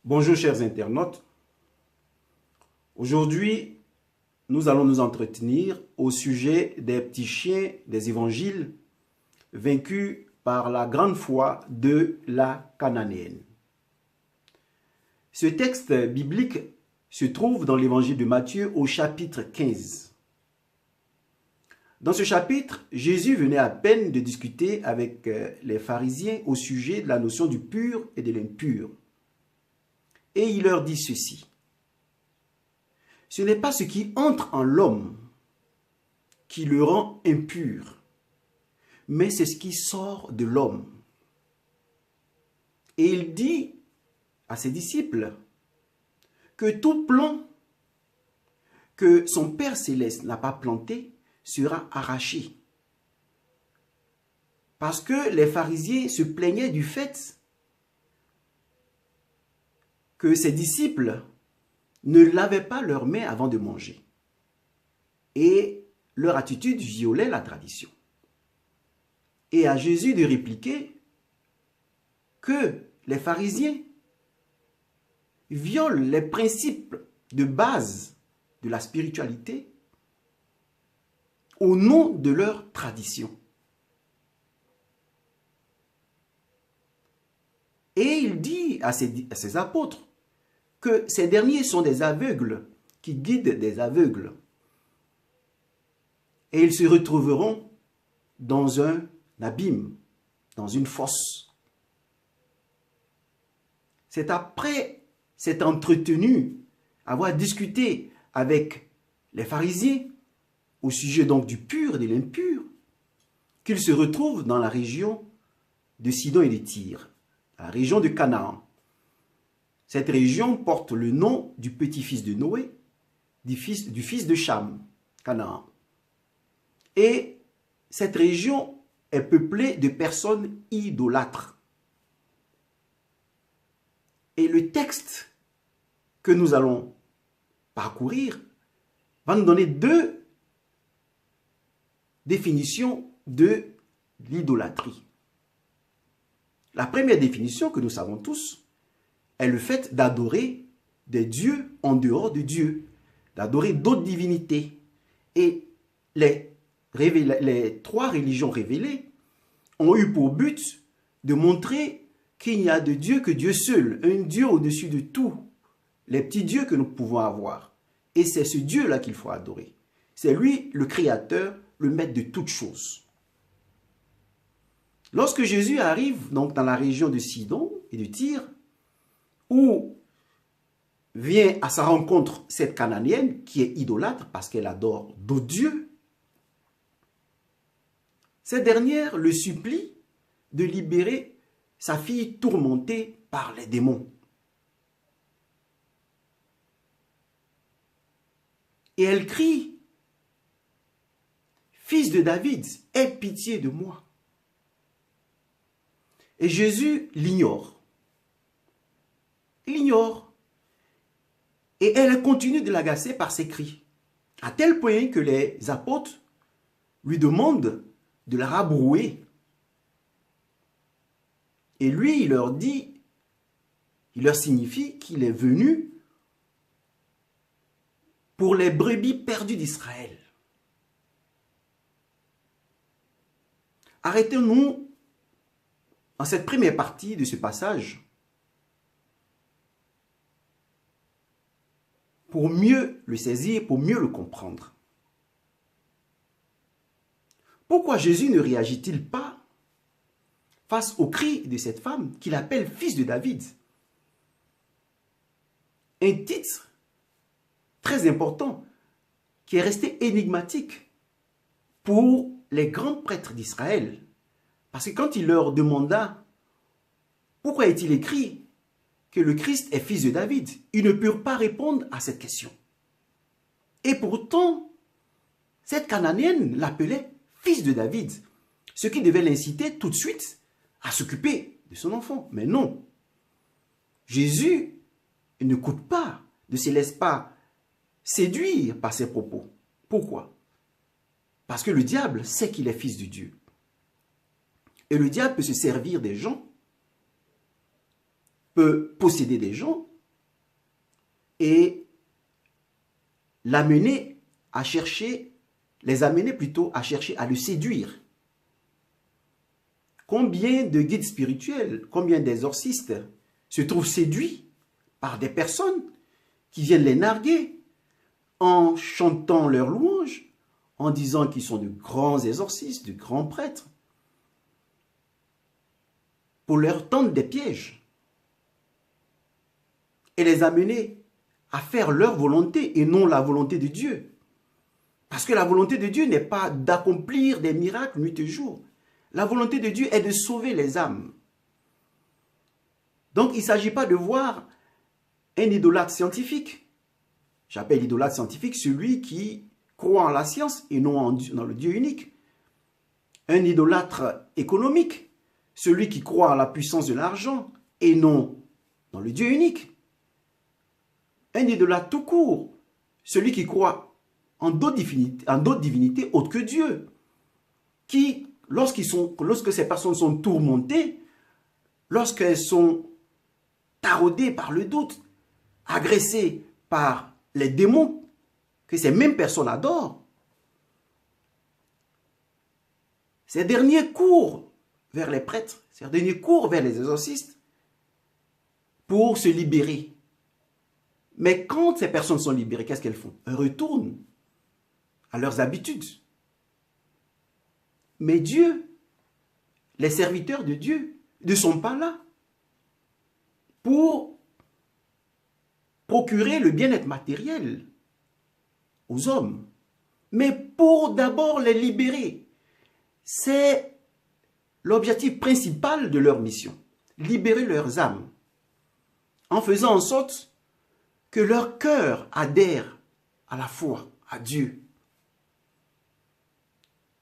Bonjour chers internautes, aujourd'hui nous allons nous entretenir au sujet des petits chiens des évangiles vaincus par la grande foi de la Cananéenne. Ce texte biblique se trouve dans l'évangile de Matthieu au chapitre 15. Dans ce chapitre, Jésus venait à peine de discuter avec les pharisiens au sujet de la notion du pur et de l'impur. Et il leur dit ceci: ce n'est pas ce qui entre en l'homme qui le rend impur, mais c'est ce qui sort de l'homme. Et il dit à ses disciples que tout plant que son Père Céleste n'a pas planté sera arraché. Parce que les pharisiens se plaignaient du fait que ses disciples ne lavaient pas leurs mains avant de manger. Et leur attitude violait la tradition. Et à Jésus de répliquer que les pharisiens violent les principes de base de la spiritualité au nom de leur tradition. Et il dit à ses apôtres que ces derniers sont des aveugles qui guident des aveugles. Et ils se retrouveront dans un abîme, dans une fosse. C'est après s'être entretenu, avoir discuté avec les pharisiens au sujet donc du pur et de l'impur, qu'ils se retrouvent dans la région de Sidon et de Tyr, la région de Canaan. Cette région porte le nom du petit-fils de Noé, du fils de Cham, Canaan. Et cette région est peuplée de personnes idolâtres. Et le texte que nous allons parcourir va nous donner deux définitions de l'idolâtrie. La première définition que nous savons tous est le fait d'adorer des dieux en dehors de Dieu, d'adorer d'autres divinités. Et les trois religions révélées ont eu pour but de montrer qu'il n'y a de Dieu que Dieu seul, un Dieu au-dessus de tous les petits dieux que nous pouvons avoir. Et c'est ce Dieu-là qu'il faut adorer. C'est lui le créateur, le maître de toutes choses. Lorsque Jésus arrive donc dans la région de Sidon et de Tyr, où vient à sa rencontre cette Cananéenne qui est idolâtre parce qu'elle adore d'autres dieux, cette dernière le supplie de libérer sa fille tourmentée par les démons. Et elle crie: Fils de David, aie pitié de moi. Et Jésus l'ignore. Il l'ignore. Et elle continue de l'agacer par ses cris. À tel point que les apôtres lui demandent de la rabrouer. Et lui, il leur dit, il leur signifie qu'il est venu pour les brebis perdues d'Israël. Arrêtons-nous en cette première partie de ce passage pour mieux le saisir, pour mieux le comprendre. Pourquoi Jésus ne réagit-il pas face au cri de cette femme qu'il appelle fils de David? Un titre très important qui est resté énigmatique pour les grands prêtres d'Israël. Parce que quand il leur demanda pourquoi est-il écrit que le Christ est fils de David, ils ne purent pas répondre à cette question. Et pourtant, cette Cananéenne l'appelait fils de David, ce qui devait l'inciter tout de suite à s'occuper de son enfant. Mais non, Jésus ne coûte pas, ne se laisse pas séduire par ses propos. Pourquoi? Parce que le diable sait qu'il est fils de Dieu. Et le diable peut se servir des gens, peut posséder des gens et l'amener à chercher, les amener plutôt à chercher à le séduire. Combien de guides spirituels, combien d'exorcistes se trouvent séduits par des personnes qui viennent les narguer en chantant leurs louanges, en disant qu'ils sont de grands exorcistes, de grands prêtres, pour leur tendre des pièges et les amener à faire leur volonté et non la volonté de Dieu. Parce que la volonté de Dieu n'est pas d'accomplir des miracles nuit et jour. La volonté de Dieu est de sauver les âmes. Donc il ne s'agit pas de voir un idolâtre scientifique. J'appelle idolâtre scientifique celui qui croit en la science et non dans le Dieu unique. Un idolâtre économique, celui qui croit en la puissance de l'argent et non dans le Dieu unique. Un idolâtre tout court, celui qui croit en d'autres divinités autres que Dieu, qui, lorsque ces personnes sont tourmentées, lorsqu'elles sont taraudées par le doute, agressées par les démons que ces mêmes personnes adorent, ces derniers courent vers les prêtres, ces derniers courent vers les exorcistes pour se libérer. Mais quand ces personnes sont libérées, qu'est-ce qu'elles font? Elles retournent à leurs habitudes. Mais Dieu, les serviteurs de Dieu, ne sont pas là pour procurer le bien-être matériel aux hommes, mais pour d'abord les libérer. C'est l'objectif principal de leur mission, libérer leurs âmes, en faisant en sorte que leur cœur adhère à la foi, à Dieu,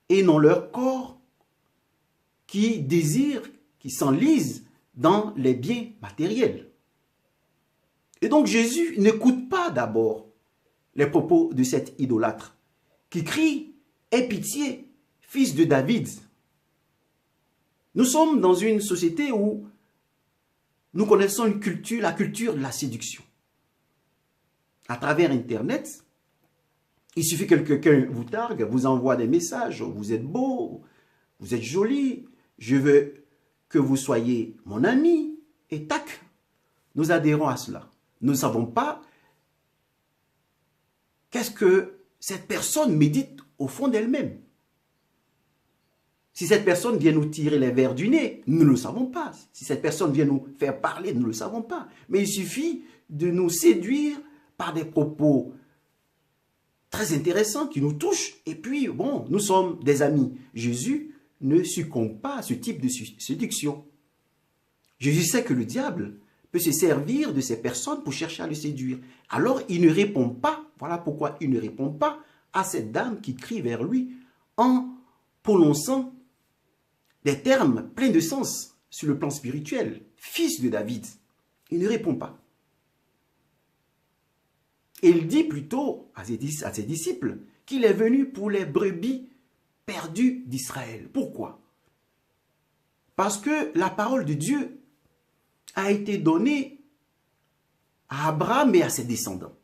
et non leur corps qui désire, qui s'enlise dans les biens matériels. Et donc Jésus n'écoute pas d'abord les propos de cet idolâtre qui crie « Aie pitié, fils de David ». Nous sommes dans une société où nous connaissons une culture, la culture de la séduction. À travers Internet, il suffit que quelqu'un vous targue, vous envoie des messages, vous êtes beau, vous êtes joli, je veux que vous soyez mon ami, et tac, nous adhérons à cela. Nous ne savons pas qu'est-ce que cette personne médite au fond d'elle-même. Si cette personne vient nous tirer les vers du nez, nous ne le savons pas. Si cette personne vient nous faire parler, nous ne le savons pas. Mais il suffit de nous séduire par des propos très intéressants qui nous touchent. Et puis, bon, nous sommes des amis. Jésus ne succombe pas à ce type de séduction. Jésus sait que le diable peut se servir de ces personnes pour chercher à le séduire. Alors, il ne répond pas. Voilà pourquoi il ne répond pas à cette dame qui crie vers lui en prononçant des termes pleins de sens sur le plan spirituel. Fils de David. Il ne répond pas. Et il dit plutôt à ses disciples qu'il est venu pour les brebis perdues d'Israël. Pourquoi? Parce que la parole de Dieu a été donnée à Abraham et à ses descendants,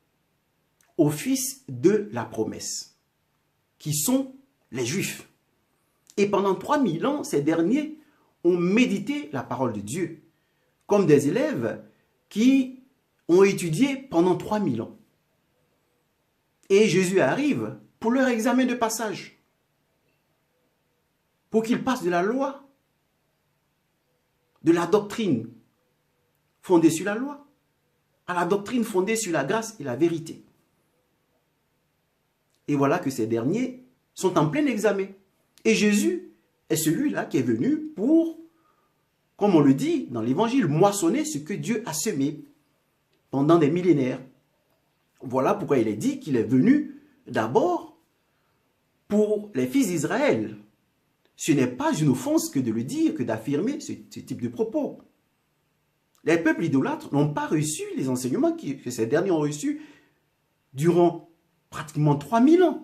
aux fils de la promesse, qui sont les Juifs. Et pendant 3000 ans, ces derniers ont médité la parole de Dieu, comme des élèves qui ont étudié pendant 3000 ans. Et Jésus arrive pour leur examen de passage, pour qu'ils passent de la loi, de la doctrine fondée sur la loi, à la doctrine fondée sur la grâce et la vérité. Et voilà que ces derniers sont en plein examen. Et Jésus est celui-là qui est venu pour, comme on le dit dans l'Évangile, moissonner ce que Dieu a semé pendant des millénaires. Voilà pourquoi il est dit qu'il est venu d'abord pour les fils d'Israël. Ce n'est pas une offense que de le dire, que d'affirmer ce type de propos. Les peuples idolâtres n'ont pas reçu les enseignements que ces derniers ont reçus durant pratiquement 3000 ans.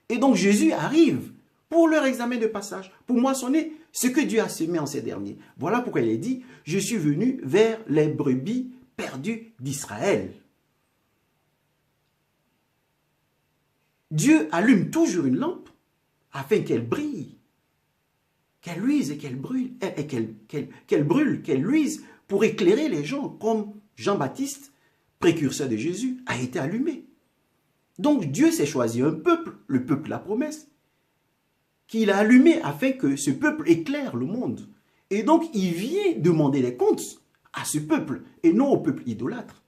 Et donc Jésus arrive pour leur examen de passage, pour moissonner ce que Dieu a semé en ces derniers. Voilà pourquoi il est dit, je suis venu vers les brebis perdues d'Israël. Dieu allume toujours une lampe afin qu'elle brille, qu'elle luise et qu'elle brûle, et qu'elle brûle, qu'elle luise pour éclairer les gens, comme Jean-Baptiste, précurseur de Jésus, a été allumé. Donc Dieu s'est choisi un peuple, le peuple de la promesse, qu'il a allumé afin que ce peuple éclaire le monde. Et donc il vient demander des comptes à ce peuple et non au peuple idolâtre.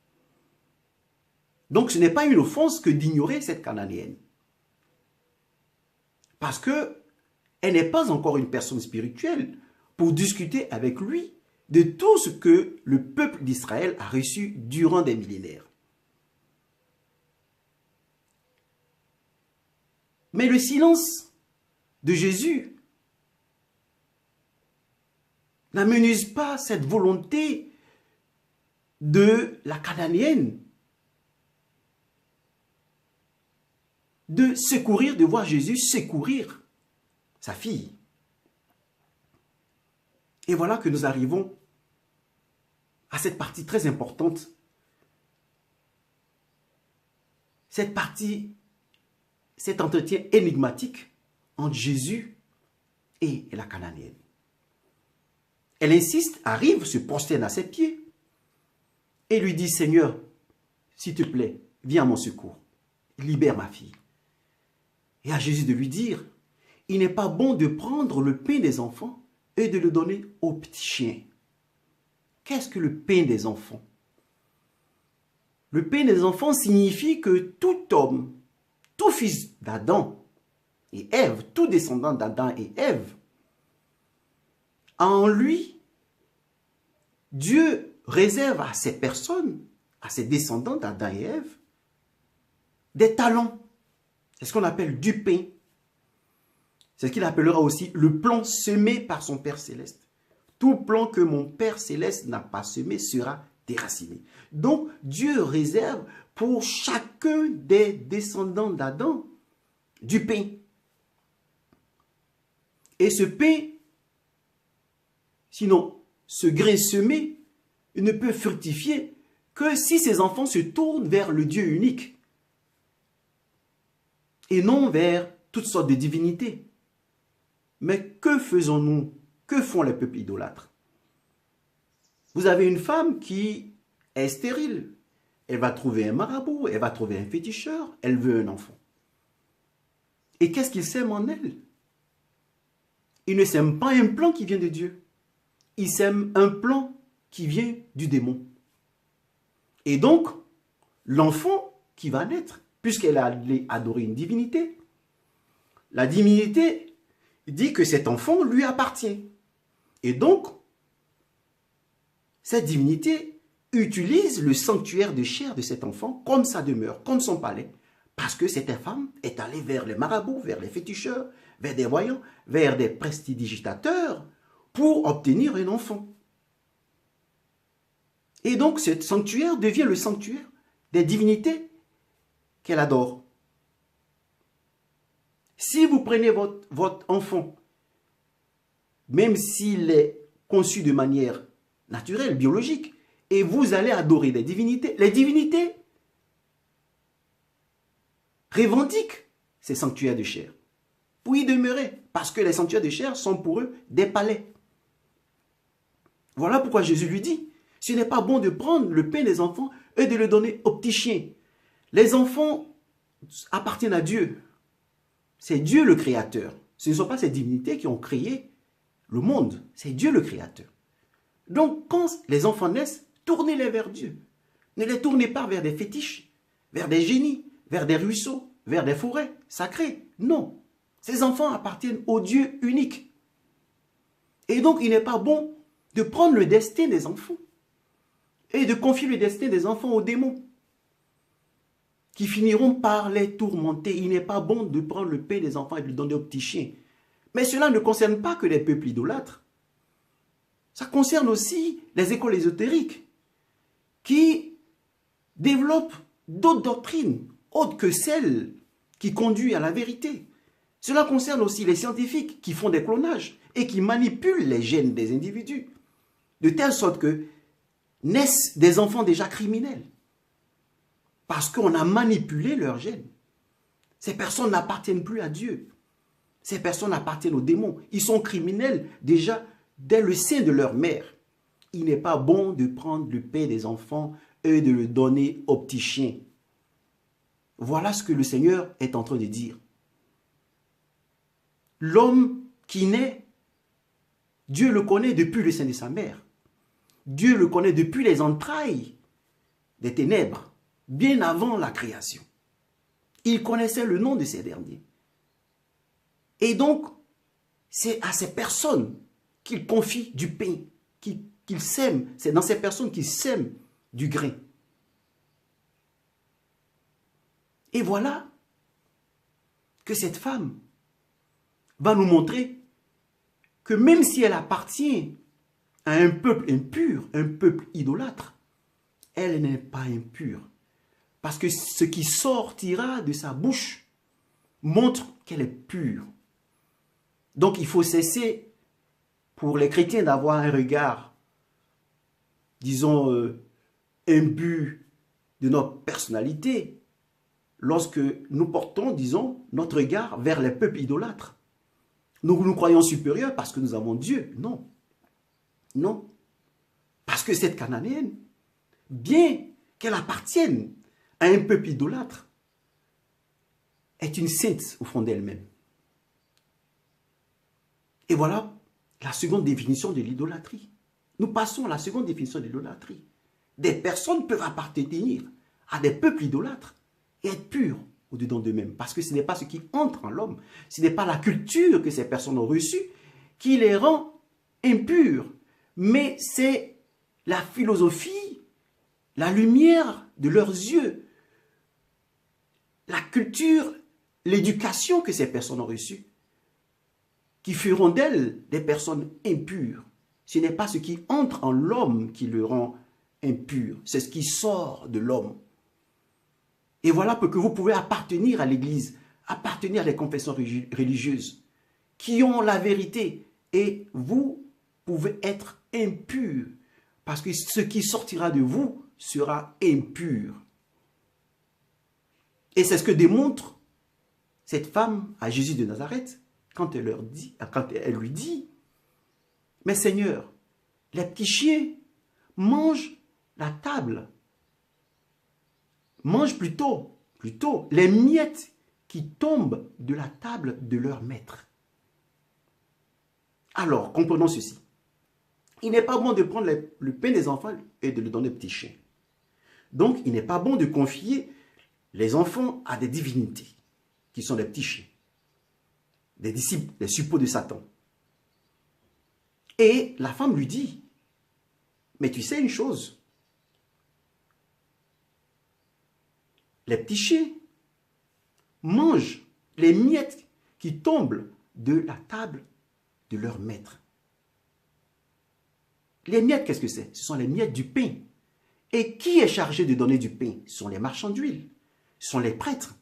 Donc ce n'est pas une offense que d'ignorer cette Cananéenne. Parce qu'elle n'est pas encore une personne spirituelle pour discuter avec lui de tout ce que le peuple d'Israël a reçu durant des millénaires. Mais le silence de Jésus n'amenuise pas cette volonté de la Cananéenne de secourir, de voir Jésus secourir sa fille. Et voilà que nous arrivons à cette partie très importante. Cette partie, cet entretien énigmatique entre Jésus et la Cananéenne. Elle insiste, arrive, se prosterne à ses pieds et lui dit, Seigneur, s'il te plaît, viens à mon secours, libère ma fille. Et à Jésus de lui dire, il n'est pas bon de prendre le pain des enfants et de le donner aux petits chiens. Qu'est-ce que le pain des enfants? Le pain des enfants signifie que tout homme, tout fils d'Adam et Ève, tout descendant d'Adam et Ève, a en lui, Dieu réserve à ces personnes, à ces descendants d'Adam et Ève, des talents. C'est ce qu'on appelle du pain. C'est ce qu'il appellera aussi le plan semé par son Père Céleste. Tout plan que mon Père Céleste n'a pas semé sera déraciné. Donc, Dieu réserve pour chacun des descendants d'Adam du pain. Et ce pain, sinon, ce grain semé, il ne peut fructifier que si ses enfants se tournent vers le Dieu unique et non vers toutes sortes de divinités. Mais que faisons-nous? Que font les peuples idolâtres? Vous avez une femme qui est stérile. Elle va trouver un marabout, elle va trouver un féticheur, elle veut un enfant. Et qu'est-ce qu'il sème en elle? Il ne sème pas un plan qui vient de Dieu. Il sème un plan qui vient du démon. Et donc, l'enfant qui va naître, puisqu'elle a allé adorer une divinité, la divinité dit que cet enfant lui appartient. Et donc, cette divinité utilise le sanctuaire de chair de cet enfant comme sa demeure, comme son palais, parce que cette femme est allée vers les marabouts, vers les féticheurs, vers des voyants, vers des prestidigitateurs pour obtenir un enfant. Et donc, ce sanctuaire devient le sanctuaire des divinités qu'elle adore. Si vous prenez votre enfant, même s'il est conçu de manière naturelle, biologique, et vous allez adorer des divinités, les divinités revendiquent ces sanctuaires de chair pour y demeurer, parce que les sanctuaires de chair sont pour eux des palais. Voilà pourquoi Jésus lui dit, ce n'est pas bon de prendre le pain des enfants et de le donner aux petits chiens. Les enfants appartiennent à Dieu. C'est Dieu le créateur. Ce ne sont pas ces divinités qui ont créé le monde. C'est Dieu le créateur. Donc, quand les enfants naissent, tournez-les vers Dieu. Ne les tournez pas vers des fétiches, vers des génies, vers des ruisseaux, vers des forêts sacrées. Non. Ces enfants appartiennent au Dieu unique. Et donc, il n'est pas bon de prendre le destin des enfants et de confier le destin des enfants aux démons qui finiront par les tourmenter. Il n'est pas bon de prendre le pain des enfants et de le donner aux petits chiens. Mais cela ne concerne pas que les peuples idolâtres. Ça concerne aussi les écoles ésotériques qui développent d'autres doctrines autres que celles qui conduisent à la vérité. Cela concerne aussi les scientifiques qui font des clonages et qui manipulent les gènes des individus de telle sorte que naissent des enfants déjà criminels parce qu'on a manipulé leurs gènes. Ces personnes n'appartiennent plus à Dieu. Ces personnes appartiennent aux démons. Ils sont criminels déjà dès le sein de leur mère. Il n'est pas bon de prendre le pain des enfants et de le donner aux petits chiens. Voilà ce que le Seigneur est en train de dire. L'homme qui naît, Dieu le connaît depuis le sein de sa mère. Dieu le connaît depuis les entrailles des ténèbres, bien avant la création. Il connaissait le nom de ces derniers. Et donc, c'est à ces personnes qu'il confie du pain, qu'il sème. C'est dans ces personnes qu'il sème du grain. Et voilà que cette femme va nous montrer que même si elle appartient à un peuple impur, un peuple idolâtre, elle n'est pas impure. Parce que ce qui sortira de sa bouche montre qu'elle est pure. Donc il faut cesser pour les chrétiens d'avoir un regard, disons, imbu de notre personnalité lorsque nous portons, disons, notre regard vers les peuples idolâtres. Nous nous croyons supérieurs parce que nous avons Dieu. Non. Non. Parce que cette Cananéenne, bien qu'elle appartienne à un peuple idolâtre, est une sainte au fond d'elle-même. Et voilà la seconde définition de l'idolâtrie. Nous passons à la seconde définition de l'idolâtrie. Des personnes peuvent appartenir à des peuples idolâtres et être pures au-dedans d'eux-mêmes. Parce que ce n'est pas ce qui entre en l'homme. Ce n'est pas la culture que ces personnes ont reçue qui les rend impures. Mais c'est la philosophie, la lumière de leurs yeux, la culture, l'éducation que ces personnes ont reçue, qui feront d'elles des personnes impures. Ce n'est pas ce qui entre en l'homme qui le rend impur, c'est ce qui sort de l'homme. Et voilà que vous pouvez appartenir à l'Église, appartenir à des confessions religieuses qui ont la vérité et vous pouvez être impur parce que ce qui sortira de vous sera impur. Et c'est ce que démontre cette femme à Jésus de Nazareth quand elle lui dit, « Mais Seigneur, les petits chiens mangent la table, mangent plutôt les miettes qui tombent de la table de leur maître. » Alors, comprenons ceci. Il n'est pas bon de prendre le pain des enfants et de le donner aux petits chiens. Donc, il n'est pas bon de confier les enfants à des divinités, qui sont des petits chiens, des disciples, des suppôts de Satan. Et la femme lui dit, mais tu sais une chose, les petits chiens mangent les miettes qui tombent de la table de leur maître. Les miettes, qu'est-ce que c'est? Ce sont les miettes du pain. Et qui est chargé de donner du pain? Ce sont les marchands d'huile. Ce sont les prêtres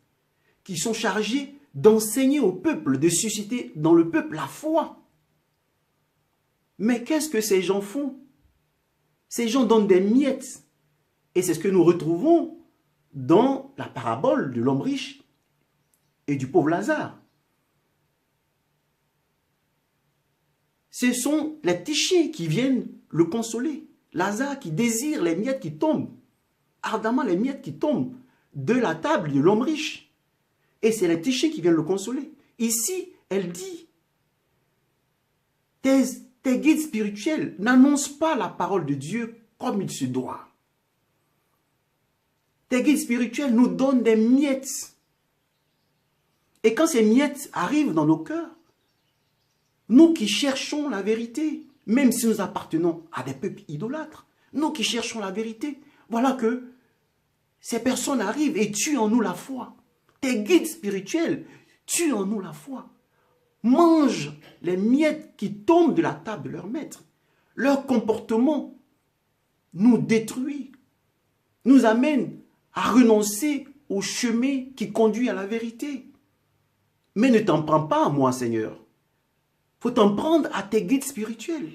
qui sont chargés d'enseigner au peuple, de susciter dans le peuple la foi. Mais qu'est-ce que ces gens font? Ces gens donnent des miettes. Et c'est ce que nous retrouvons dans la parabole de l'homme riche et du pauvre Lazare. Ce sont les petits chiens qui viennent le consoler. Lazare qui désire les miettes qui tombent, ardemment les miettes qui tombent de la table de l'homme riche. Et c'est les petits chiens qui viennent le consoler. Ici, elle dit, tes guides spirituels n'annoncent pas la parole de Dieu comme il se doit. Tes guides spirituels nous donnent des miettes. Et quand ces miettes arrivent dans nos cœurs, nous qui cherchons la vérité, même si nous appartenons à des peuples idolâtres, nous qui cherchons la vérité, voilà que ces personnes arrivent et tuent en nous la foi. Tes guides spirituels tuent en nous la foi. Mangent les miettes qui tombent de la table de leur maître. Leur comportement nous détruit, nous amène à renoncer au chemin qui conduit à la vérité. Mais ne t'en prends pas à moi, Seigneur. Il faut t'en prendre à tes guides spirituels,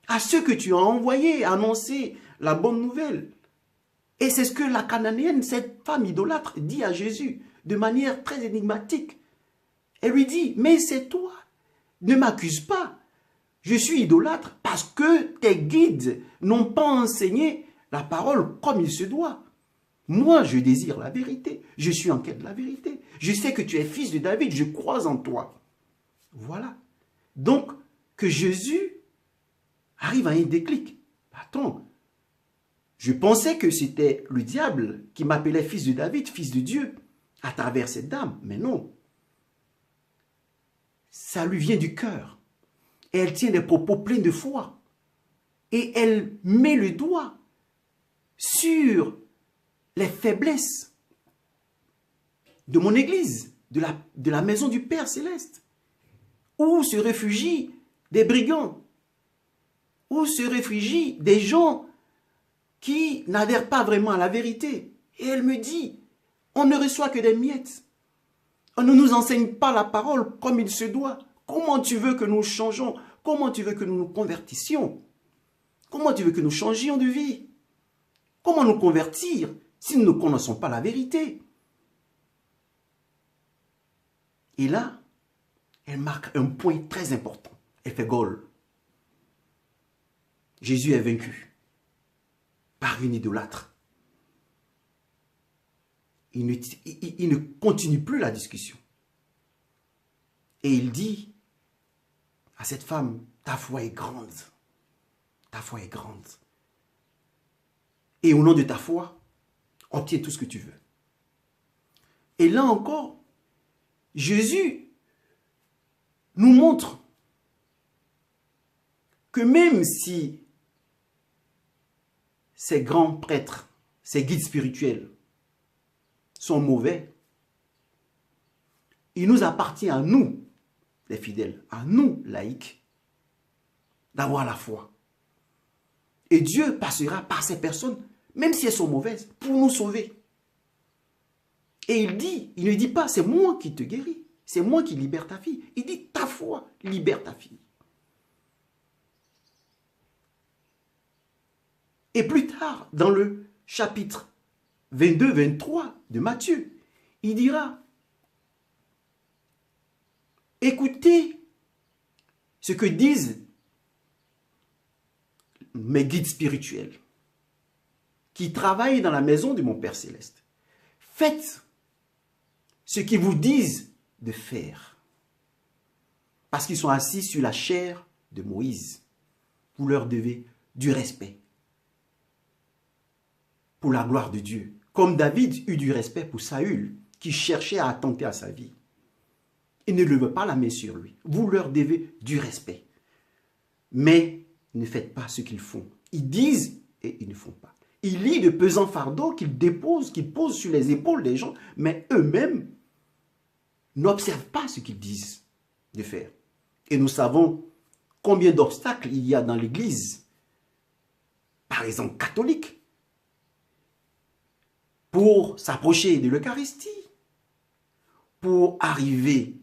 à ceux que tu as envoyés annoncer la bonne nouvelle. Et c'est ce que la Cananéenne, cette femme idolâtre, dit à Jésus. de manière très énigmatique. Elle lui dit, mais c'est toi, ne m'accuse pas. Je suis idolâtre parce que tes guides n'ont pas enseigné la parole comme il se doit. Moi, je désire la vérité. Je suis en quête de la vérité. Je sais que tu es fils de David. Je crois en toi. Voilà. Donc, que Jésus arrive à un déclic. Attends, je pensais que c'était le diable qui m'appelait fils de David, fils de Dieu, à travers cette dame. Mais non. Ça lui vient du cœur. Et elle tient des propos pleins de foi. Et elle met le doigt sur les faiblesses de mon église, de la maison du Père Céleste, où se réfugient des brigands, où se réfugient des gens qui n'adhèrent pas vraiment à la vérité. Et elle me dit, on ne reçoit que des miettes. On ne nous enseigne pas la parole comme il se doit. Comment tu veux que nous changeons? Comment tu veux que nous nous convertissions? Comment tu veux que nous changions de vie? Comment nous convertir si nous ne connaissons pas la vérité? Et là, elle marque un point très important. Elle fait gaulle. Jésus est vaincu par une idolâtre. Il ne continue plus la discussion. Et il dit à cette femme, ta foi est grande. Ta foi est grande. Et au nom de ta foi, obtiens tout ce que tu veux. Et là encore, Jésus nous montre que même si ces grands prêtres, ces guides spirituels sont mauvais, il nous appartient à nous, les fidèles, à nous, laïcs, d'avoir la foi. Et Dieu passera par ces personnes, même si elles sont mauvaises, pour nous sauver. Et il ne dit pas, c'est moi qui te guéris, c'est moi qui libère ta fille. Il dit, ta foi libère ta fille. Et plus tard, dans le chapitre 22-23 de Matthieu, il dira, écoutez ce que disent mes guides spirituels qui travaillent dans la maison de mon Père Céleste. Faites ce qu'ils vous disent de faire. Parce qu'ils sont assis sur la chair de Moïse. Vous leur devez du respect pour la gloire de Dieu. Comme David eut du respect pour Saül, qui cherchait à attenter à sa vie. Il ne levait pas la main sur lui. Vous leur devez du respect. Mais ne faites pas ce qu'ils font. Ils disent et ils ne font pas. Ils lient de pesants fardeaux qu'ils déposent, qu'ils posent sur les épaules des gens, mais eux-mêmes n'observent pas ce qu'ils disent de faire. Et nous savons combien d'obstacles il y a dans l'Église, par exemple catholique, pour s'approcher de l'Eucharistie, pour arriver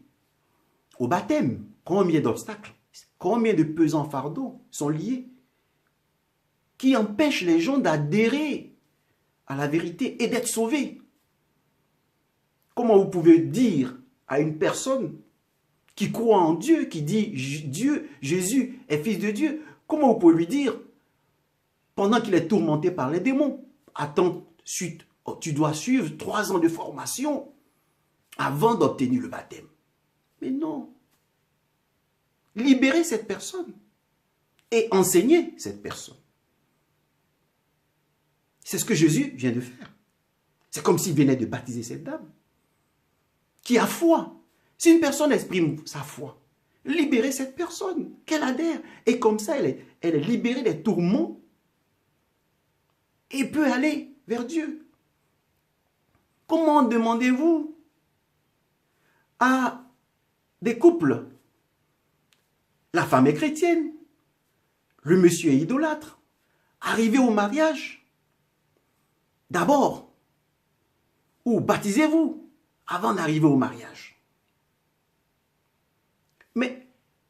au baptême. Combien d'obstacles, combien de pesants fardeaux sont liés, qui empêchent les gens d'adhérer à la vérité et d'être sauvés. Comment vous pouvez dire à une personne qui croit en Dieu, qui dit Dieu, Jésus est fils de Dieu, comment vous pouvez lui dire, pendant qu'il est tourmenté par les démons, attends, tu dois suivre 3 ans de formation avant d'obtenir le baptême? Mais non. Libérez cette personne et enseignez cette personne. C'est ce que Jésus vient de faire. C'est comme s'il venait de baptiser cette dame qui a foi. Si une personne exprime sa foi, libérez cette personne, qu'elle adhère. Et comme ça, elle est libérée des tourments et peut aller vers Dieu. Comment demandez-vous à des couples? La femme est chrétienne, le monsieur est idolâtre. Arrivez au mariage, d'abord, ou baptisez-vous avant d'arriver au mariage. Mais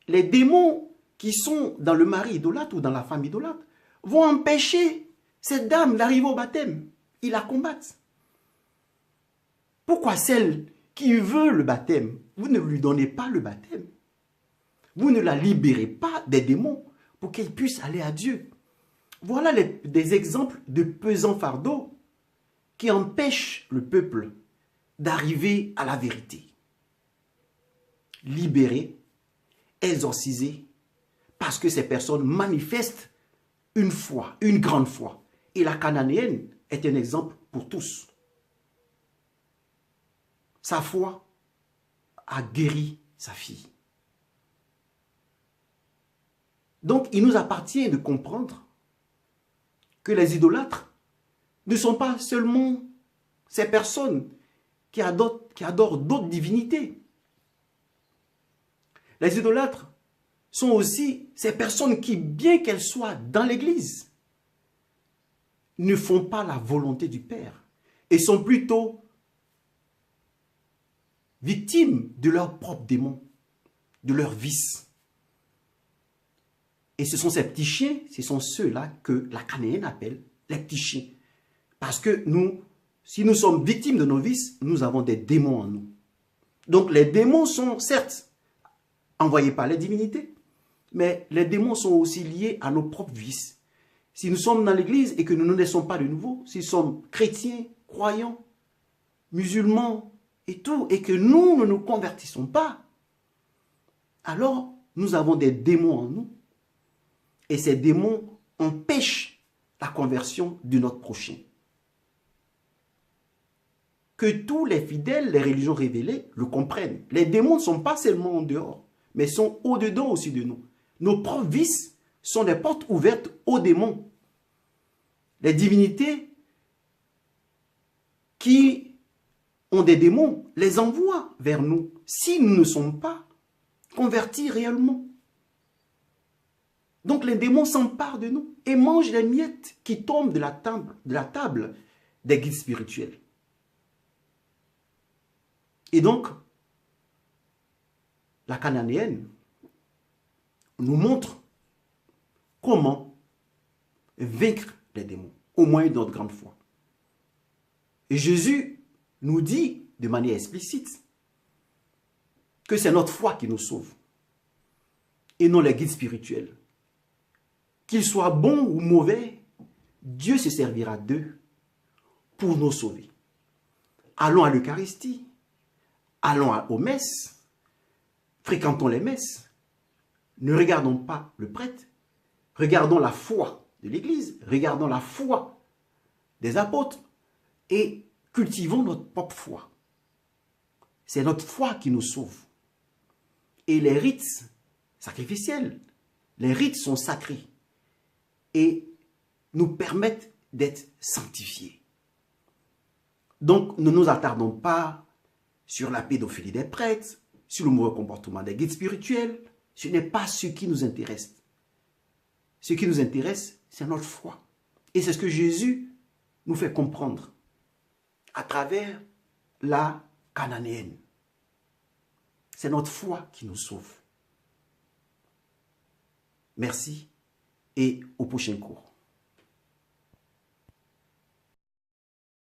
les démons qui sont dans le mari idolâtre ou dans la femme idolâtre vont empêcher cette dame d'arriver au baptême. Ils la combattent. Pourquoi celle qui veut le baptême, vous ne lui donnez pas le baptême? Vous ne la libérez pas des démons pour qu'elle puisse aller à Dieu. Voilà des exemples de pesants fardeaux qui empêchent le peuple d'arriver à la vérité. Libérés, exorcisés, parce que ces personnes manifestent une foi, une grande foi. Et la cananéenne est un exemple pour tous. Sa foi a guéri sa fille. Donc, il nous appartient de comprendre que les idolâtres ne sont pas seulement ces personnes qui adorent d'autres divinités. Les idolâtres sont aussi ces personnes qui, bien qu'elles soient dans l'Église, ne font pas la volonté du Père et sont plutôt victimes de leurs propres démons, de leurs vices. Et ce sont ces petits chiens, ce sont ceux-là que la cananéenne appelle les petits chiens. Parce que nous, si nous sommes victimes de nos vices, nous avons des démons en nous. Donc les démons sont certes envoyés par les divinités, mais les démons sont aussi liés à nos propres vices. Si nous sommes dans l'église et que nous ne naissons pas de nouveau, si nous sommes chrétiens, croyants, musulmans et tout, et que nous ne nous convertissons pas, alors nous avons des démons en nous. Et ces démons empêchent la conversion de notre prochain. Que tous les fidèles, les religions révélées, le comprennent. Les démons ne sont pas seulement en dehors, mais sont au-dedans aussi de nous. Nos propres vices sont des portes ouvertes aux démons. Les divinités qui ont des démons les envoient vers nous si nous ne sommes pas convertis réellement. Donc les démons s'emparent de nous et mangent les miettes qui tombent de la table des guides spirituels. Et donc, la cananéenne nous montre comment vaincre les démons, au moyen de notre grande foi. Et Jésus nous dit de manière explicite que c'est notre foi qui nous sauve et non les guides spirituels. Qu'ils soient bons ou mauvais, Dieu se servira d'eux pour nous sauver. Allons à l'Eucharistie, allons aux messes, fréquentons les messes, ne regardons pas le prêtre, regardons la foi de l'Église, regardons la foi des apôtres et cultivons notre propre foi. C'est notre foi qui nous sauve. Et les rites sacrificiels, les rites sont sacrés et nous permettent d'être sanctifiés. Donc, ne nous attardons pas sur la pédophilie des prêtres, sur le mauvais comportement des guides spirituels. Ce n'est pas ce qui nous intéresse. Ce qui nous intéresse, c'est notre foi. Et c'est ce que Jésus nous fait comprendre à travers la cananéenne. C'est notre foi qui nous sauve. Merci et au prochain cours.